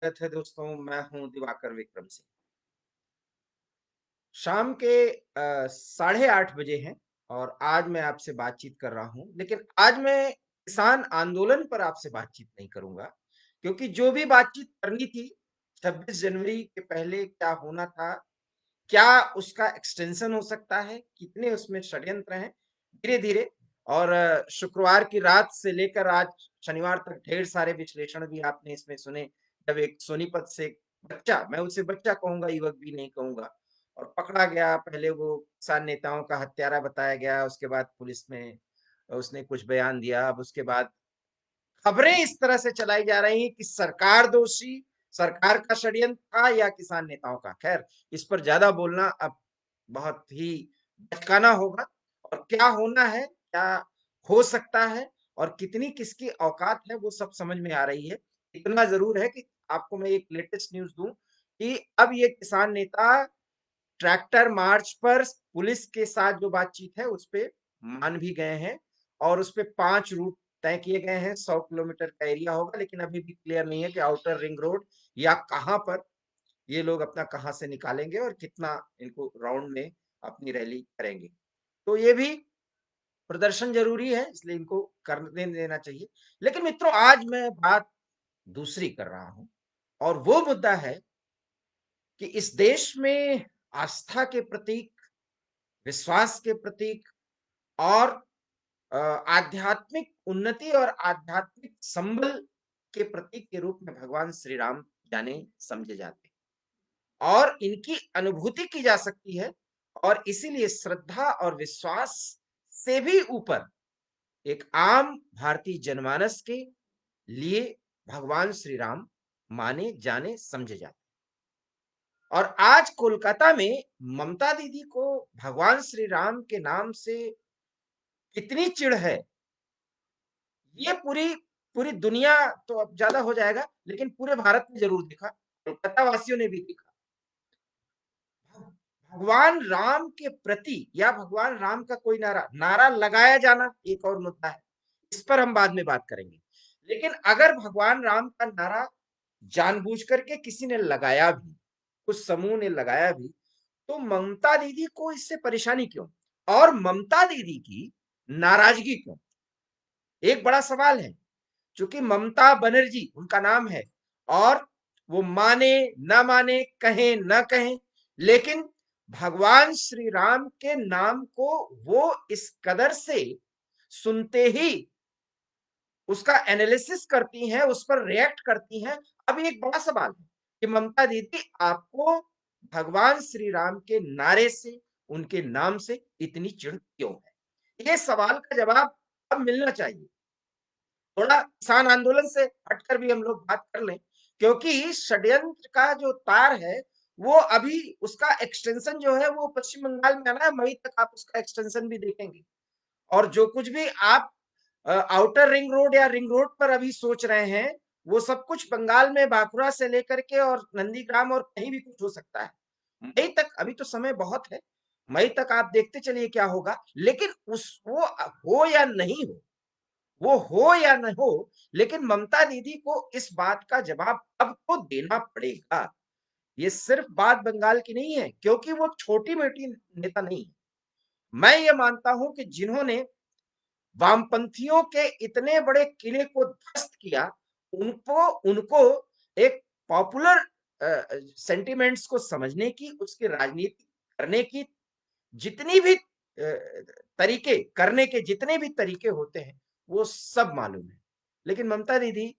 स्वागत है दोस्तों। मैं हूं दिवाकर विक्रम सिंह। शाम के 8:30 बजे हैं और आज मैं आपसे बातचीत कर रहा हूं, लेकिन आज मैं किसान आंदोलन पर आपसे बातचीत नहीं करूंगा, क्योंकि जो भी बातचीत करनी थी 26 जनवरी के पहले क्या होना था, क्या उसका एक्सटेंशन हो सकता है, कितने उसमें षड्यंत्र हैं, धीरे धीरे और शुक्रवार की रात से लेकर आज शनिवार तक ढेर सारे विश्लेषण भी आपने इसमें सुने। जब एक सोनीपत से एक बच्चा, मैं उसे बच्चा कहूंगा, युवक भी नहीं कहूंगा, और पकड़ा गया। पहले वो किसान नेताओं का हत्यारा बताया गया, उसके बाद पुलिस में उसने कुछ बयान दिया। अब उसके बाद खबरें इस तरह से चलाई जा रही हैं कि सरकार दोषी, सरकार का षड्यंत्र था या किसान नेताओं का। खैर, इस पर ज्यादा बोलना अब बहुत ही बचकाना होगा। और क्या होना है, क्या हो सकता है और कितनी किसकी औकात है, वो सब समझ में आ रही है। इतना जरूर है कि आपको मैं एक लेटेस्ट न्यूज दूं कि अब ये किसान नेता ट्रैक्टर मार्च पर पुलिस के साथ जो बातचीत है उस पे मान भी गए हैं, और उस पे 5 रूट तय किए गए हैं। 100 किलोमीटर का एरिया होगा, लेकिन अभी भी क्लियर नहीं है कि आउटर रिंग रोड या कहां पर ये लोग अपना कहां से निकालेंगे और कितना इनको राउंड में अपनी रैली करेंगे। तो ये भी प्रदर्शन जरूरी है, इसलिए इनको करने देना चाहिए। लेकिन मित्रों, आज मैं बात दूसरी कर रहा हूं, और वो मुद्दा है कि इस देश में आस्था के प्रतीक, विश्वास के प्रतीक और आध्यात्मिक उन्नति और आध्यात्मिक संबल के प्रतीक के रूप में भगवान श्री राम जाने समझे जाते हैं, और इनकी अनुभूति की जा सकती है। और इसीलिए श्रद्धा और विश्वास से भी ऊपर एक आम भारतीय जनमानस के लिए भगवान श्री राम माने जाने समझे जाते हैं। और आज कोलकाता में ममता दीदी को भगवान श्री राम के नाम से कितनी चिढ़ है, ये पूरी पूरी दुनिया तो अब ज्यादा हो जाएगा, लेकिन पूरे भारत में जरूर दिखा, कोलकाता वासियों ने भी दिखा। भगवान राम के प्रति या भगवान राम का कोई नारा नारा लगाया जाना एक और मुद्दा है, इस पर हम बाद में बात करेंगे। लेकिन अगर भगवान राम का नारा जानबूझ करके किसी ने लगाया भी, कुछ समूह ने लगाया भी, तो ममता दीदी को इससे परेशानी क्यों, और ममता दीदी की नाराजगी क्यों? एक बड़ा सवाल है। चूंकि ममता बनर्जी उनका नाम है, और वो माने ना माने, कहें ना कहें, लेकिन भगवान श्री राम के नाम को वो इस कदर से सुनते ही उसका एनालिसिस करती हैं, उस पर रिएक्ट करती हैं। अब एक बड़ा सवाल है कि ममता दीदी, आपको भगवान श्री राम के नारे से, उनके नाम से इतनी चिढ़ क्यों है? ये सवाल का जवाब अब मिलना चाहिए। थोड़ा किसान आंदोलन से हटकर भी हम लोग बात कर लें, क्योंकि षड्यंत्र का जो तार है वो अभी उसका एक्सटेंशन जो है वो पश्चिम बंगाल में आना है। मई तक आप उसका एक्सटेंशन भी देखेंगे। और जो कुछ भी आप आउटर रिंग रोड या रिंग रोड पर अभी सोच रहे हैं, वो सब कुछ बंगाल में बांकुरा से लेकर के और नंदीग्राम और कहीं भी कुछ हो सकता है। मई तक अभी तो समय बहुत है। मई तक आप देखते चलिए क्या होगा। लेकिन उस वो हो या नहीं हो, वो हो या न हो, लेकिन ममता दीदी को इस बात का जवाब अब तो देना पड़ेगा। ये सिर्फ बात बंगाल की नहीं है, क्योंकि वो छोटी मोटी नेता नहीं है। मैं ये मानता हूं कि जिन्होंने वामपंथियों के इतने बड़े किले को ध्वस्त किया, उनको उनको एक पॉपुलर सेंटिमेंट्स को समझने की, उसकी राजनीति करने की जितनी भी तरीके, करने के जितने भी तरीके होते हैं, वो सब मालूम है। लेकिन ममता दीदी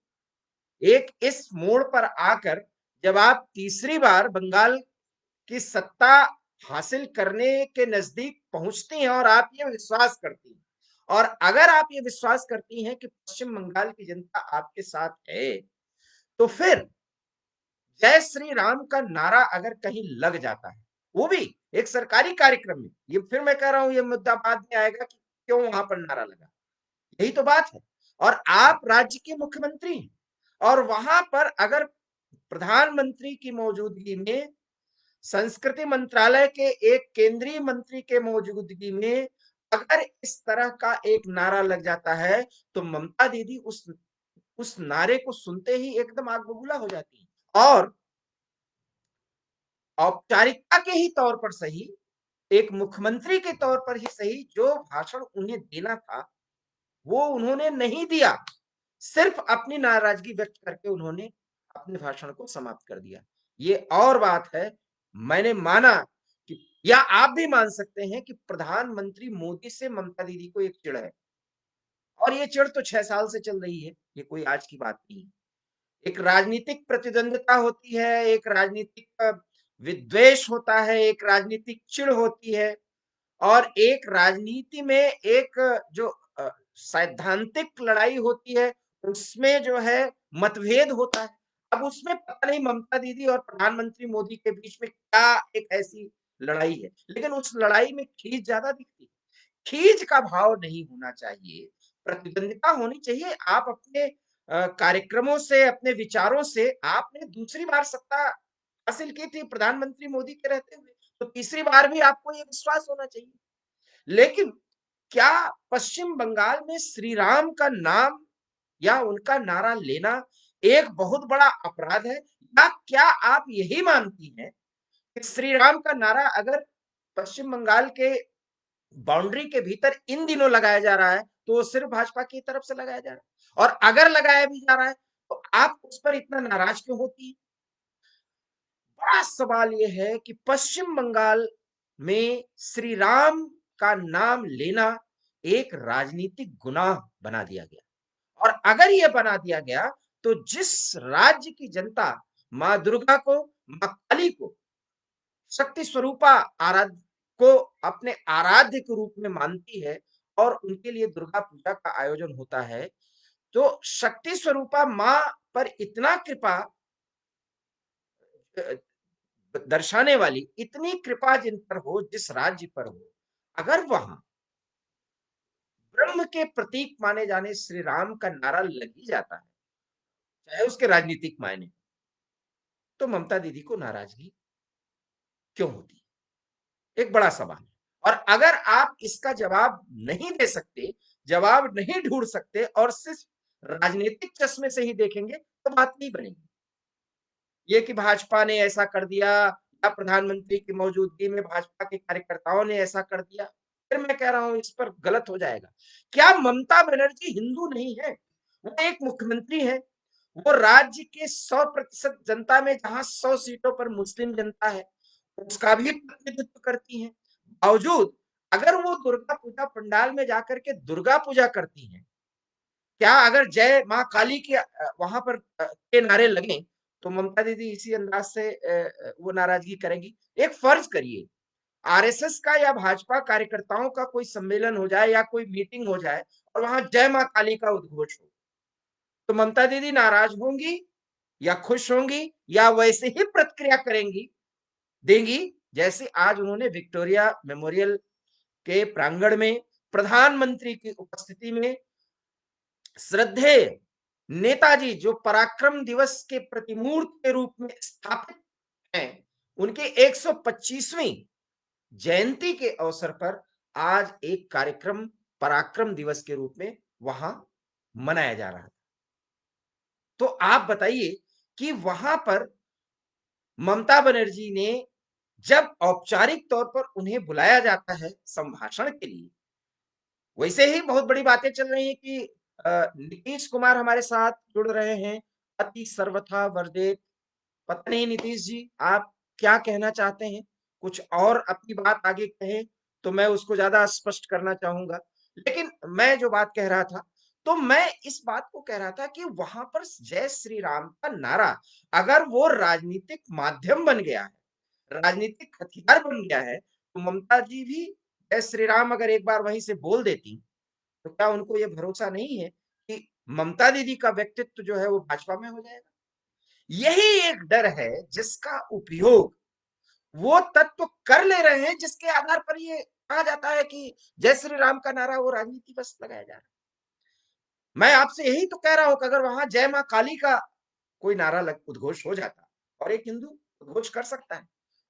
एक इस मोड़ पर आकर, जब आप तीसरी बार बंगाल की सत्ता हासिल करने के नजदीक पहुंचती हैं और आप ये विश्वास करती हैं, और अगर आप ये विश्वास करती हैं कि पश्चिम बंगाल की जनता आपके साथ है, तो फिर जय श्री राम का नारा अगर कहीं लग जाता है, वो भी एक सरकारी कार्यक्रम में, ये फिर मैं कह रहा हूं, ये मुद्दा बाद में आएगा कि क्यों वहां पर नारा लगा, यही तो बात है। और आप राज्य के मुख्यमंत्री हैं, और वहां पर अगर प्रधानमंत्री की मौजूदगी में, संस्कृति मंत्रालय के एक केंद्रीय मंत्री के मौजूदगी में अगर इस तरह का एक नारा लग जाता है, तो ममता दीदी उस नारे को सुनते ही एकदम आग बबूला हो जाती है। और औपचारिकता के ही तौर पर सही, एक मुख्यमंत्री के तौर पर ही सही, जो भाषण उन्हें देना था, वो उन्होंने नहीं दिया। सिर्फ अपनी नाराजगी व्यक्त करके उन्होंने अपने भाषण को समाप्त कर दिया। ये और बात है, मैंने माना कि या आप भी मान सकते हैं कि प्रधानमंत्री मोदी से ममता दीदी को एक चिढ़ है और ये चिढ़ तो 6 साल से चल रही है, ये कोई आज की बात नहीं है। एक राजनीतिक प्रतिद्वंद्विता होती है, एक राजनीतिक विद्वेष होता है, एक राजनीतिक चिढ़ होती है और एक राजनीति में एक जो सैद्धांतिक लड़ाई होती है, उसमें जो है मतभेद होता है। अब उसमें पता नहीं ममता दीदी और प्रधानमंत्री मोदी के बीच में क्या एक ऐसी लड़ाई है, लेकिन उस लड़ाई में खींच ज़्यादा दिखती है। खींच का भाव नहीं होना चाहिए, प्रतिद्वंदिता होनी चाहिए। आप अपने कार्यक्रमों से, अपने विचारों से आपने दूसरी बार सत्ता हासिल की थी प्रधानमंत्री मोदी के रहते हुए, तो तीसरी बार भी आपको ये विश्वास होना चाहिए। लेकिन क्या पश्चिम बंगाल में श्री राम का नाम या उनका नारा लेना एक बहुत बड़ा अपराध है? या क्या आप यही मानती हैं कि श्री राम का नारा अगर पश्चिम बंगाल के बाउंड्री के भीतर इन दिनों लगाया जा रहा है, तो वो सिर्फ भाजपा की तरफ से लगाया जा रहा है? और अगर लगाया भी जा रहा है, तो आप उस पर इतना नाराज क्यों होती हैं? बड़ा सवाल ये है कि पश्चिम बंगाल में श्री राम का नाम लेना एक राजनीतिक गुनाह बना दिया गया और अगर ये बना दिया गया तो जिस राज्य की जनता माँ दुर्गा को, माँ काली को शक्ति स्वरूपा आराध्य को अपने आराध्य के रूप में मानती है और उनके लिए दुर्गा पूजा का आयोजन होता है, तो शक्ति स्वरूपा माँ पर इतना कृपा अ, दर्शाने वाली इतनी कृपा जिन पर हो, जिस राज्य पर हो, अगर वहां ब्रह्म के प्रतीक माने जाने श्री राम का नारा लग ही जाता है, चाहे उसके राजनीतिक मायने, तो ममता दीदी को नाराजगी क्यों होती है? एक बड़ा सवाल है। और अगर आप इसका जवाब नहीं दे सकते, जवाब नहीं ढूंढ सकते और सिर्फ राजनीतिक चश्मे से ही देखेंगे, तो बात नहीं बनेगी। ये कि भाजपा ने ऐसा कर दिया या प्रधानमंत्री की मौजूदगी में भाजपा के कार्यकर्ताओं ने ऐसा कर दिया, फिर मैं कह रहा हूं इस पर गलत हो जाएगा। क्या ममता बनर्जी हिंदू नहीं है? वो एक मुख्यमंत्री है। वो राज्य के 100% जनता में जहां 100 सीटों पर मुस्लिम जनता है, उसका भी प्रतिनिधित्व करती है। बावजूद अगर वो दुर्गा पूजा पंडाल में जाकर के दुर्गा पूजा करती हैं, क्या अगर जय माँ काली के वहां पर के नारे लगे, तो ममता दीदी इसी अंदाज से वो नाराजगी करेंगी? एक फर्ज करिए, आरएसएस का या भाजपा कार्यकर्ताओं का कोई सम्मेलन हो जाए या कोई मीटिंग हो जाए और वहां जय माँ काली का उद्घोष हो, तो ममता दीदी नाराज होंगी या खुश होंगी या वैसे ही प्रतिक्रिया करेंगी, देंगी, जैसे आज उन्होंने विक्टोरिया मेमोरियल के प्रांगण में प्रधानमंत्री की उपस्थिति में श्रद्धेय नेताजी जो पराक्रम दिवस के प्रतिमूर्त के रूप में स्थापित हैं, उनके 125वीं जयंती के अवसर पर आज एक कार्यक्रम पराक्रम दिवस के रूप में वहां मनाया जा रहा था। तो आप बताइए कि वहां पर ममता बनर्जी ने जब औपचारिक तौर पर उन्हें बुलाया जाता है संभाषण के लिए, वैसे ही बहुत बड़ी बातें चल रही हैं कि नीतीश कुमार हमारे साथ जुड़ रहे हैं, अति सर्वथा वर्देत। पता नहीं नीतीश जी आप क्या कहना चाहते हैं? कुछ और अपनी बात आगे कहें तो मैं उसको ज़्यादा स्पष्ट करना चाहूँगा। लेकिन मैं जो बात कह रहा था, तो मैं इस बात को कह रहा था कि वहाँ पर जय श्री राम का नारा अगर वो राजनीतिक माध्यम बन गया है, राजनीतिक हथियार बन गया है, तो ममता जी भी जय श्री राम अगर एक बार वहीं से बोल देती, तो क्या उनको ये भरोसा नहीं है कि ममता दीदी का व्यक्तित्व जो है वो भाजपा में हो जाएगा? यही एक डर है जिसका उपयोग वो तत्व कर ले रहे हैं जिसके आधार पर ये कहा जाता है कि जय श्री राम का नारा वो राजनीति बस लगाया जा रहा है। मैं आपसे यही तो कह रहा हूं कि अगर वहां जय मां काली का कोई नारा लग उद्घोष हो जाता और एक हिंदू उद्घोष कर सकता है,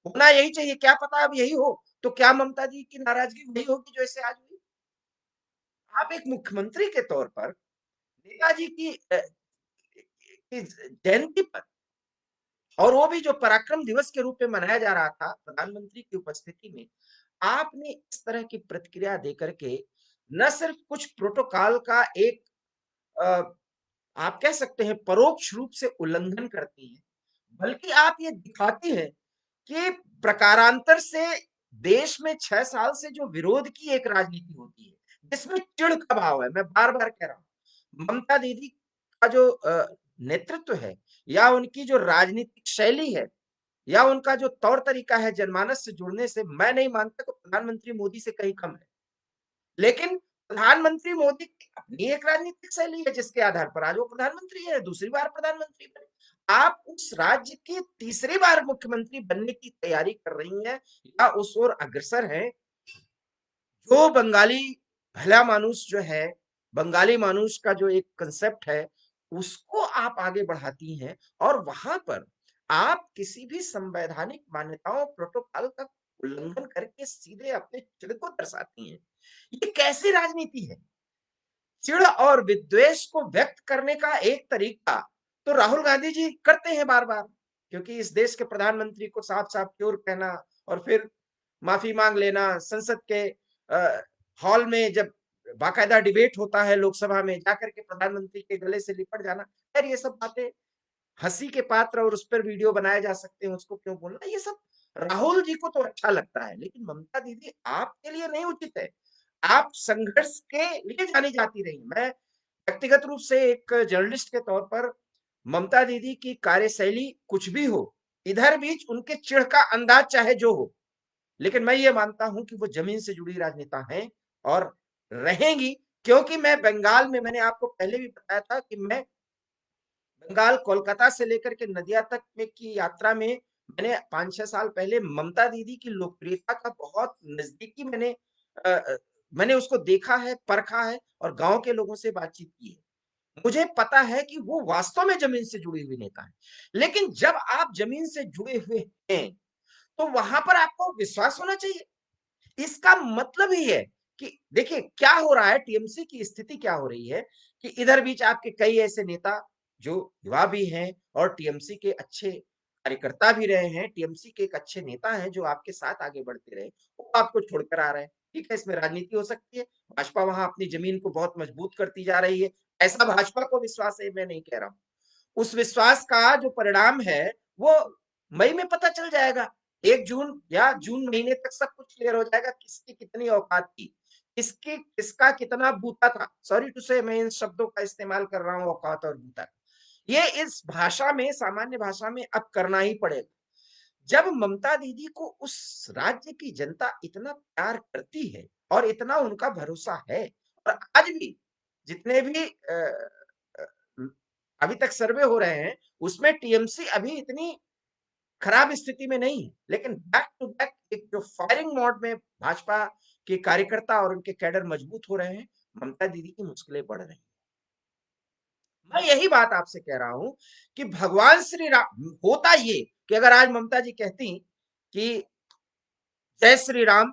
होना यही चाहिए। क्या पता अब यही हो, तो क्या ममता जी की नाराजगी वही होगी जो इससे आज हुई? आप एक मुख्यमंत्री के तौर पर नेताजी की जयंती पर और वो भी जो पराक्रम दिवस के रूप में मनाया जा रहा था प्रधानमंत्री की उपस्थिति में, आपने इस तरह की प्रतिक्रिया देकर के न सिर्फ कुछ प्रोटोकॉल का एक अ, आप कह सकते हैं परोक्ष रूप से उल्लंघन करती हैं, बल्कि आप ये दिखाती हैं कि प्रकारांतर से देश में 6 साल से जो विरोध की एक राजनीति होती है, जिसमें चिढ़ का भाव है, मैं बार-बार कह रहा हूँ। ममता दीदी का जो नेतृत्व है या उनकी जो राजनीतिक शैली है या उनका जो तौर-तरीका है जनमानस से जुड़ने से, मैं नहीं मानता कि प्रधानमंत्री मोदी से कहीं कम है। लेकिन प्रधानमंत्री मोदी की अपनी एक राजनीतिक शैली है जिसके आधार पर आज वो प्रधानमंत्री है, दूसरी बार प्रधानमंत्री बने। आप उस राज्य की तीसरी बार मुख्यमंत्री बनने की तैयारी कर रही हैं या उस ओर अग्रसर हैं, जो बंगाली भला मानुस जो है, बंगाली मानुस का जो एक कांसेप्ट है, उसको आप आगे बढ़ाती हैं और वहां पर आप किसी भी संवैधानिक मान्यताओं प्रोटोकॉल का उल्लंघन करके सीधे अपने चिढ़ को दर्शाती हैं। ये कैसी राजनीति है? चिढ़ और विद्वेष को व्यक्त करने का एक तरीका तो राहुल गांधी जी करते हैं बार-बार, क्योंकि इस देश के प्रधानमंत्री को साफ-साफ क्योर कहना और फिर माफी मांग लेना, संसद के हॉल में जब बाकायदा डिबेट होता है लोकसभा में जाकर के प्रधानमंत्री के गले से लिपट जाना। खैर ये सब बातें हँसी के पात्र और उस पर वीडियो बनाए जा सकते हैं, उसको क्यों बोलना? ये सब राहुल जी को तो अच्छा लगता है, लेकिन ममता दीदी आपके लिए नहीं उचित है। आप संघर्ष के लिए जानी जाती रही। मैं व्यक्तिगत रूप से एक जर्नलिस्ट के तौर पर ममता दीदी की कार्यशैली कुछ भी हो, इधर बीच उनके चिढ़ का अंदाज चाहे जो हो, लेकिन मैं ये मानता हूँ कि वो ज़मीन से जुड़ी राजनेता हैं और रहेंगी, क्योंकि मैं बंगाल में मैंने आपको पहले भी बताया था कि मैं बंगाल कोलकाता से लेकर के नदिया तक में की यात्रा में मैंने 5-6 साल पहले ममता दीदी की लोकप्रियता का बहुत नज़दीकी मैंने उसको देखा है, परखा है और गाँव के लोगों से बातचीत की है। मुझे पता है कि वो वास्तव में ज़मीन से जुड़ी हुई नेता हैं। लेकिन जब आप ज़मीन से जुड़े हुए हैं, तो वहाँ पर आपको विश्वास होना चाहिए। इसका मतलब ही है कि देखिए क्या हो रहा है, टीएमसी की स्थिति क्या हो रही है कि इधर बीच आपके कई ऐसे नेता जो युवा भी हैं और टीएमसी के अच्छे कार्यकर्ता भी रहे हैं, टीएमसी के एक अच्छे नेता हैं जो आपके साथ आगे बढ़ते रहे, वो आपको छोड़कर आ रहे हैं। ठीक है, इसमें राजनीति हो सकती है, भाजपा वहां अपनी जमीन को बहुत मजबूत करती जा रही है, ऐसा भाजपा को विश्वास है, मैं नहीं कह रहा हूं। उस विश्वास का जो परिणाम है वो मई में पता चल जाएगा। 1 जून या जून महीने तक सब कुछ क्लियर हो जाएगा, किसकी कितनी औकात थी, किसकी किसका कितना बूता था। सॉरी टू से मैं इन शब्दों का इस्तेमाल कर रहा हूँ, औकात और बूता। ये इस भाषा में, सामान्य भाषा में अब करना ही पड़ेगा। जब ममता दीदी को उस राज्य की जनता इतना प्यार करती है और इतना उनका भरोसा है और आज भी जितने भी अ, अभी तक सर्वे हो रहे हैं, उसमें टीएमसी अभी इतनी खराब स्थिति में नहीं है, लेकिन बैक टू बैक एक जो फायरिंग मोड में भाजपा के कार्यकर्ता और उनके कैडर मजबूत हो रहे हैं, ममता दीदी की मुश्किलें बढ़ रही हैं। मैं यही बात आपसे कह रहा हूं कि भगवान श्री राम होता ये कि अगर आज ममता जी कहती कि जय श्री राम,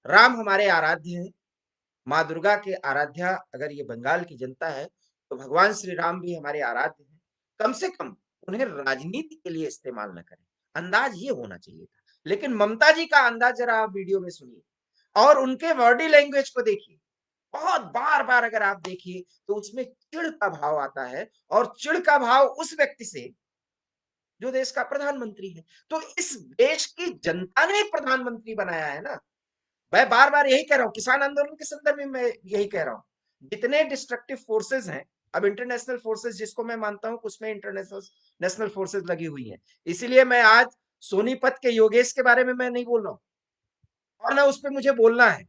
राम हमारे आराध्य हैं, माँ दुर्गा के आराध्या अगर ये बंगाल की जनता है, तो भगवान श्री राम भी हमारे आराध्य हैं। कम से कम उन्हें राजनीति के लिए इस्तेमाल न करें, अंदाज ये होना चाहिए था। लेकिन ममता जी का अंदाज जरा आप वीडियो में सुनिए और उनके बॉडी लैंग्वेज को देखिए। बहुत बार-बार अगर आप देखिए तो उसमें चिढ़ का भाव आता है और चिढ़ का भाव उस व्यक्ति से जो देश का प्रधानमंत्री है। तो इस देश की जनता ने एक प्रधानमंत्री बनाया है ना। मैं बार-बार यही कह रहा हूँ, किसान आंदोलन के संदर्भ में मैं यही कह रहा हूँ। जितने डिस्ट्रक्टिव फोर्सेस हैं, अब इंटरनेशनल फोर्सेस जिसको मैं मानता हूँ उसमें इंटरनेशनल नेशनल फोर्सेस लगी हुई हैं। इसीलिए मैं आज सोनीपत के योगेश के बारे में मैं नहीं बोल रहा हूँ और ना उस पे मुझे बोलना है।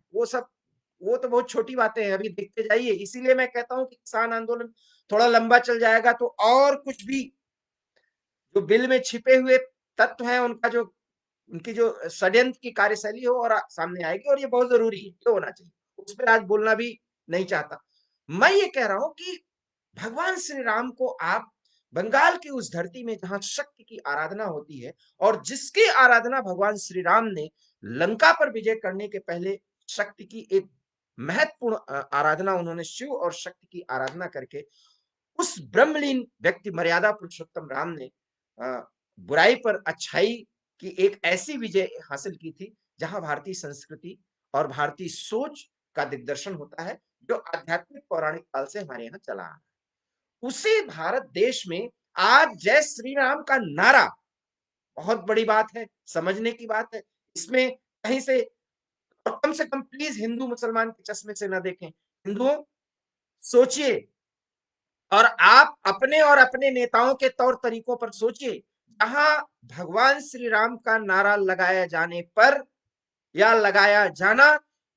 वो तो बहुत छोटी बातें हैं, अभी देखते जाइए। इसीलिए मैं कहता हूँ कि किसान आंदोलन थोड़ा लंबा चल जाएगा तो और कुछ भी जो बिल में छिपे हुए तत्व हैं उनका जो उनकी जो षड्यंत्र की कार्यशैली हो और सामने आएगी और ये बहुत जरूरी है, ये होना चाहिए। उस पर आज बोलना भी नहीं चाहता। मैं ये कह रहा हूं कि भगवान श्री राम को आप बंगाल की उस धरती में जहां शक्ति की आराधना होती है और जिसकी आराधना भगवान श्री राम ने लंका पर विजय करने के पहले शक्ति की एक महत्वपूर्ण आराधना उन्होंने शिव और शक्ति की आराधना करके उस ब्रह्मलीन व्यक्ति मर्यादा पुरुषोत्तम राम ने बुराई पर अच्छाई की एक ऐसी विजय हासिल की थी, जहां भारतीय संस्कृति और भारतीय सोच का दिग्दर्शन होता है, जो आध्यात्मिक पौराणिक काल से हमारे यहाँ चला आ रहा है। उसी भारत देश में आज जय श्री राम का नारा बहुत बड़ी बात है, समझने की बात है। इसमें कहीं से, और कम से कम प्लीज हिंदू मुसलमान के चश्मे से ना देखें। हिंदुओं, सोचिए, और आप अपने और अपने नेताओं के तौर तरीकों पर सोचिए। जहां भगवान श्री राम का नारा लगाया जाने पर या लगाया जाना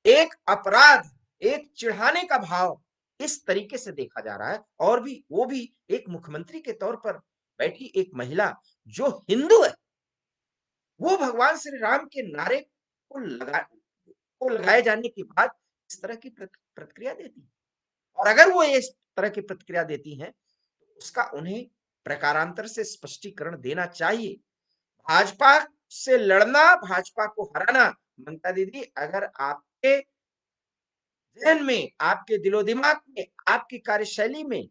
एक अपराध, एक चिढ़ाने का भाव इस तरीके से देखा जा रहा है, और भी वो भी एक मुख्यमंत्री के तौर पर बैठी एक महिला जो हिंदू है, वो भगवान श्री राम के नारे को लगाए जाने के बाद इस तरह की प्रतिक्रिया देती है। और अगर वो इस तरह की प्रतिक्रिया देती हैं, तो उसका उन्हें प्रकारांतर से स्पष्टीकरण देना चाहिए। भाजपा से लड़ना, भाजपा को हराना, ममता दीदी, अगर आपके जहन में, आपके दिलो दिमाग में, आपकी कार्यशैली में,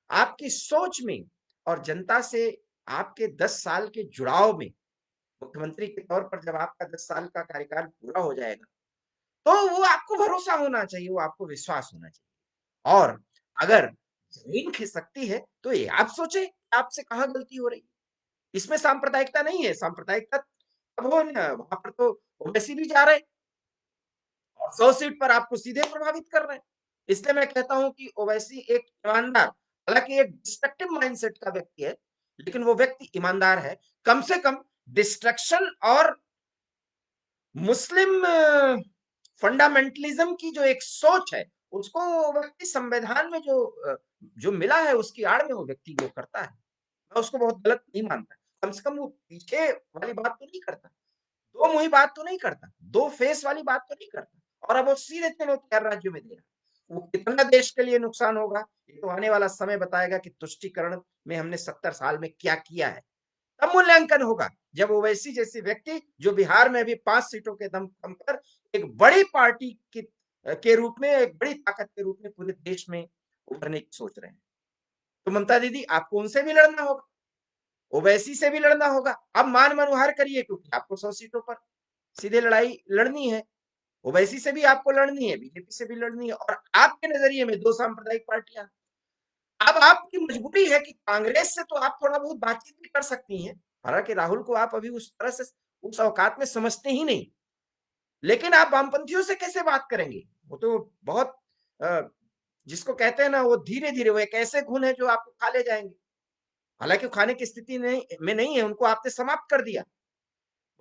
आपकी सोच में, और जनता से आपके 10 साल के जुड़ाव में, मुख्यमंत्री के तौर पर जब आपका 10 साल का कार्यकाल पूरा हो जाएगा, तो वो आपको भरोसा होना चाहिए, वो आपको विश्वास होना चाहिए। और अगर ज़मीन खिसकती है, तो ये आप सोचें, आपसे कहाँ गलती हो रही है। इसमें सांप्रदायिकता नहीं है, सांप्रदायिकता अब वो न वहाँ पर तो ओवैसी भी जा रहे हैं, और 100 सीट पर आपको सीधे प्रभावित कर रहे हैं। इसलिए मैं कहता हूँ कि ओवैसी एक ईमानदार, हालाँकि एक डिस्ट्रक्टिव माइंडसेट का व्यक्ति है, लेकिन वो व्यक्ति ईमानदार है। कम से कम डिस्ट्रक्शन और मुस्लिम फंडामेंटलिज्म की जो एक सोच है, उसको वो व्यक्ति संविधान में जो मिला है, उसकी आड़ में वो व्यक्ति वो करता है। मैं उसको बहुत गलत नहीं मानता। कम से कम वो पीछे वाली बात तो नहीं करता, दो मुही बात तो नहीं करता, दो फेस वाली बात तो नहीं करता, और अब वो सीधे चलो 4 राज्यों में दे रहा है। वो कितना देश के लिए नुकसान होगा, ये तो आने वाला समय बताएगा कि तुष्टीकरण में हमने 70 साल में क्या किया है। तब मूल्यांकन होगा, जब ओवैसी जैसे व्यक्ति, जो बिहार में अभी 5 सीटों के दम पर एक बड़ी पार्टी के रूप में, एक बड़ी ताकत के रूप में पूरे देश में उभरने की सोच रहे हैं। तो ममता दीदी, आपको उनसे भी लड़ना होगा, ओवैसी से भी लड़ना होगा। अब मान मनुहार करिए, क्योंकि आपको 100 सीटों पर सीधे लड़ाई लड़नी है। ओवैसी से भी आपको लड़नी है, बीजेपी से भी लड़नी है, और आपके नजरिए में 2 सांप्रदायिक पार्टियां। अब आपकी मजबूरी है कि कांग्रेस से तो आप थोड़ा बहुत बातचीत भी कर सकती हैं। हालांकि राहुल को आप अभी उस तरह से उस औकात में समझते ही नहीं, लेकिन आप वामपंथियों से कैसे बात करेंगे? वो तो बहुत जिसको कहते हैं ना, वो धीरे धीरे, वो एक ऐसे खून है जो आपको खा ले जाएंगे। हालांकि वो खाने की स्थिति नहीं है, उनको आपने समाप्त कर दिया,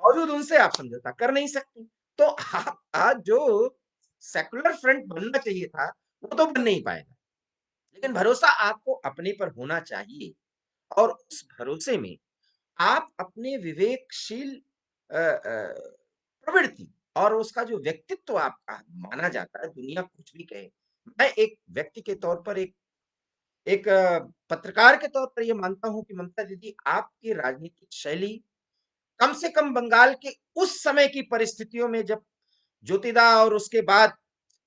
बावजूद उनसे आप समझौता कर नहीं सकती। तो आप आज जो सेकुलर फ्रंट बनना चाहिए था, वो तो बन नहीं पाएगा। लेकिन भरोसा आपको अपने पर होना चाहिए, और उस भरोसे में आप अपने विवेकशील प्रवृत्ति और उसका जो व्यक्तित्व आपका माना जाता है, दुनिया कुछ भी कहे, मैं एक व्यक्ति के तौर पर, एक एक पत्रकार के तौर पर ये मानता हूँ कि ममता दीदी, आपकी राजनीतिक शैली कम से कम बंगाल के उस समय की परिस्थितियों में, जब ज्योतिदा और उसके बाद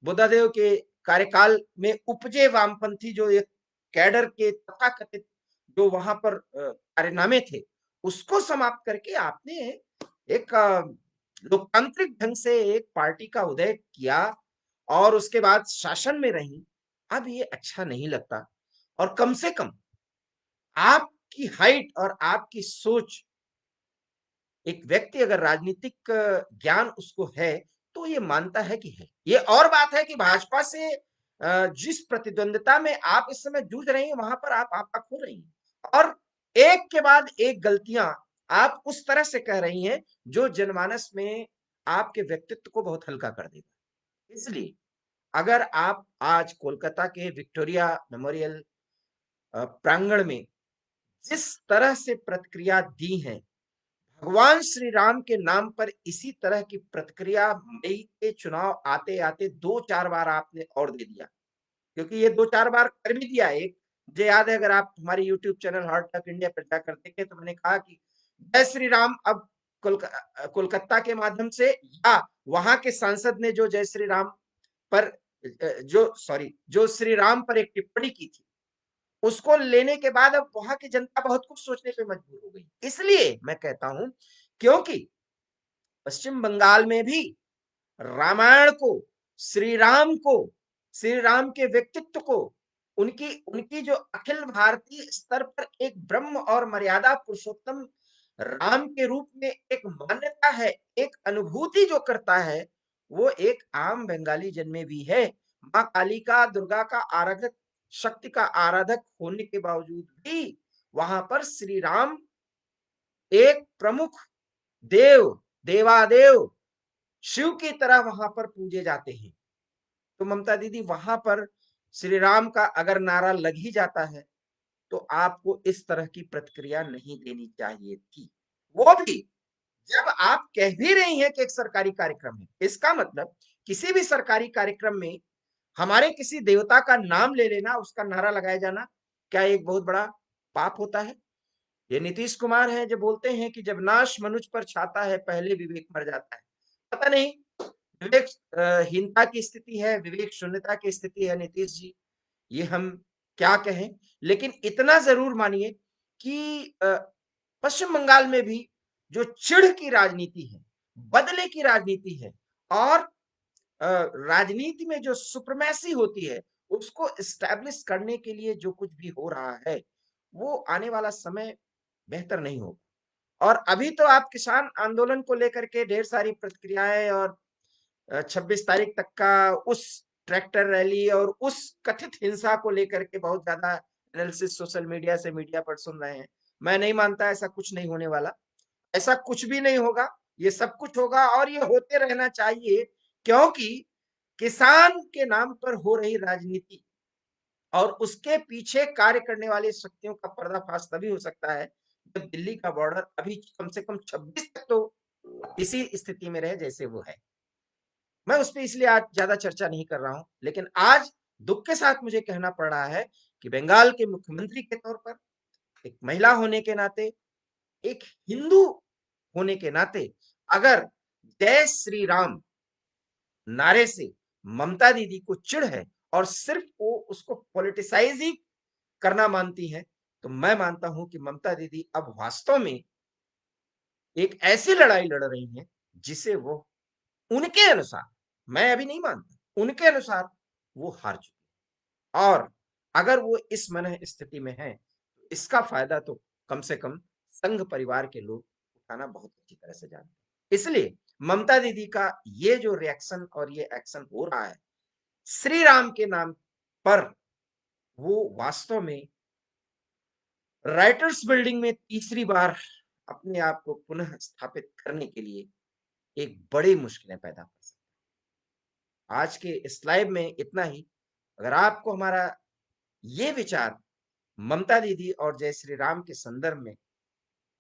बुद्धदेव के कार्यकाल में उपजे वामपंथी जो एक कैडर के तथाकथित जो वहां पर कारनामे थे, उसको समाप्त करके आपने एक लोकतांत्रिक ढंग से एक पार्टी का उदय किया, और उसके बाद शासन में रही। अब ये अच्छा नहीं लगता, और कम से कम आपकी हाइट और आपकी सोच, एक व्यक्ति अगर राजनीतिक ज्ञान उसको है, तो ये मानता है कि है। ये और बात है कि भाजपा से जिस प्रतिद्वंदिता में आप इस समय जूझ रही हैं, वहां पर आप आपा खो रही हैं, और एक के बाद एक गलतियां आप उस तरह से कह रही हैं, जो जनमानस में आपके व्यक्तित्व को बहुत हल्का कर देगा। इसलिए अगर आप आज कोलकाता के विक्टोरिया मेमोरियल प्रांगण में जिस तरह से प्रतिक्रिया दी है, भगवान श्री राम के नाम पर इसी तरह की प्रतिक्रिया मई के चुनाव आते आते 2-4 बार आपने और दे दिया, क्योंकि ये 2-4 बार कर भी दिया। एक मुझे याद है, अगर आप हमारे YouTube channel heart talk India पर जाकर देखें, तो मैंने कहा कि जय श्री राम अब कोलकाता के माध्यम से, या वहां के सांसद ने जो जय श्री राम पर जो श्री राम पर एक टिप्पणी की थी, उसको लेने के बाद अब वहाँ की जनता बहुत कुछ सोचने पे मजबूर हो गई। इसलिए मैं कहता हूँ, क्योंकि पश्चिम बंगाल में भी रामायण को, श्री राम को, श्री राम के व्यक्तित्व को, उनकी उनकी जो अखिल भारतीय स्तर पर एक ब्रह्म और मर्यादा पुरुषोत्तम राम के रूप में एक मान्यता है, एक अनुभूति जो करता है, वो एक आम बंगाली जन में भी है। माँ कालिका, दुर्गा का आराधक, शक्ति का आराधक होने के बावजूद भी वहां पर श्री राम एक प्रमुख देव, देवादेव, शिव की तरह वहां पर पूजे जाते हैं। तो ममता दीदी, वहां पर श्री राम का अगर नारा लग ही जाता है तो आपको इस तरह की प्रतिक्रिया नहीं देनी चाहिए थी, वो भी जब आप कह भी रही हैं कि एक सरकारी कार्यक्रम है। इसका मतलब किसी भी सरकारी कार्यक्रम में हमारे किसी देवता का नाम ले लेना, उसका नारा लगाया जाना, क्या एक बहुत बड़ा पाप होता है? ये नीतीश कुमार है जो बोलते हैं कि जब नाश मनुज पर छाता है पहले विवेक मर जाता है। पता नहीं विवेक हीनता की स्थिति है, विवेक शून्यता की स्थिति है नीतीश जी, ये हम क्या कहें। लेकिन इतना जरूर मानिए कि पश्चिम बंगाल में भी जो चिढ़ की राजनीति है, बदले की राजनीति है, और राजनीति में जो सुप्रीमेसी होती है, उसको एस्टैब्लिश करने के लिए जो कुछ भी हो रहा है, वो आने वाला समय बेहतर नहीं होगा। और अभी तो आप किसान आंदोलन को लेकर के ढेर सारी प्रतिक्रियाएं, और 26 तारीख तक का उस ट्रैक्टर रैली और उस कथित हिंसा को लेकर के बहुत ज्यादा एनालिसिस सोशल मीडिया से मीडिया पर सुन रहे हैं। मैं नहीं मानता, ऐसा कुछ नहीं होने वाला, ऐसा कुछ भी नहीं होगा। ये सब कुछ होगा और ये होते रहना चाहिए, क्योंकि किसान के नाम पर हो रही राजनीति और उसके पीछे कार्य करने वाली शक्तियों का पर्दाफाश तभी हो सकता है जब दिल्ली का बॉर्डर अभी कम से कम 26 तक तो इसी स्थिति में रहे जैसे वो है। मैं उस पर इसलिए आज ज्यादा चर्चा नहीं कर रहा हूं, लेकिन आज दुख के साथ मुझे कहना पड़ रहा है कि बंगाल के मुख्यमंत्री के तौर पर, एक महिला होने के नाते, एक हिंदू होने के नाते, अगर जय श्री राम नारे से ममता दीदी को चिढ़ है और सिर्फ वो उसको पॉलिटिसाइज ही करना मानती है, तो मैं मानता हूं कि ममता दीदी अब वास्तव में एक ऐसी लड़ाई लड़ रही हैं जिसे वो, उनके अनुसार, मैं अभी नहीं मानता, उनके अनुसार वो हार चुकी है। और अगर वो इस मन स्थिति में है तो इसका फायदा तो कम से कम संघ परिवार के लोग उठाना बहुत अच्छी तरह से जानते हैं। इसलिए ममता दीदी का ये जो रिएक्शन और ये एक्शन हो रहा है श्री राम के नाम पर, वो वास्तव में राइटर्स बिल्डिंग में तीसरी बार अपने आप को पुनः स्थापित करने के लिए एक बड़ी मुश्किलें पैदा कर सकती है। आज के इस लाइव में इतना ही। अगर आपको हमारा ये विचार ममता दीदी और जय श्री राम के संदर्भ में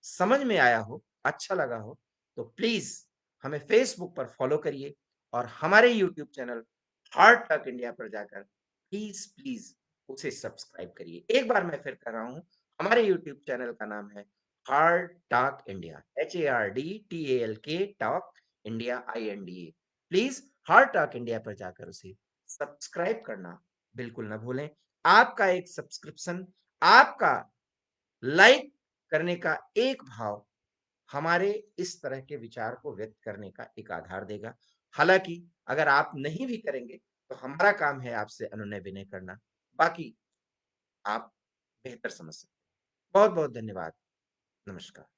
समझ में आया हो, अच्छा लगा हो, तो प्लीज हमें फेसबुक पर फॉलो करिए और हमारे YouTube channel heart talk India पर जाकर प्लीज प्लीज उसे सब्सक्राइब करिए। एक बार मैं फिर कर रहा हूं, हमारे यूट्यूब चैनल का नाम है heart talk India, HARDTALK talk India INDA। Please heart talk India पर जाकर उसे सब्सक्राइब करना बिल्कुल ना भूलें। आपका एक सब्सक्रिप्शन, आपका लाइक करने का एक भाव हमारे इस तरह के विचार को व्यक्त करने का एक आधार देगा। हालांकि अगर आप नहीं भी करेंगे तो हमारा काम है आपसे अनुनय विनय करना, बाकी आप बेहतर समझ सकते हैं। बहुत बहुत धन्यवाद। नमस्कार।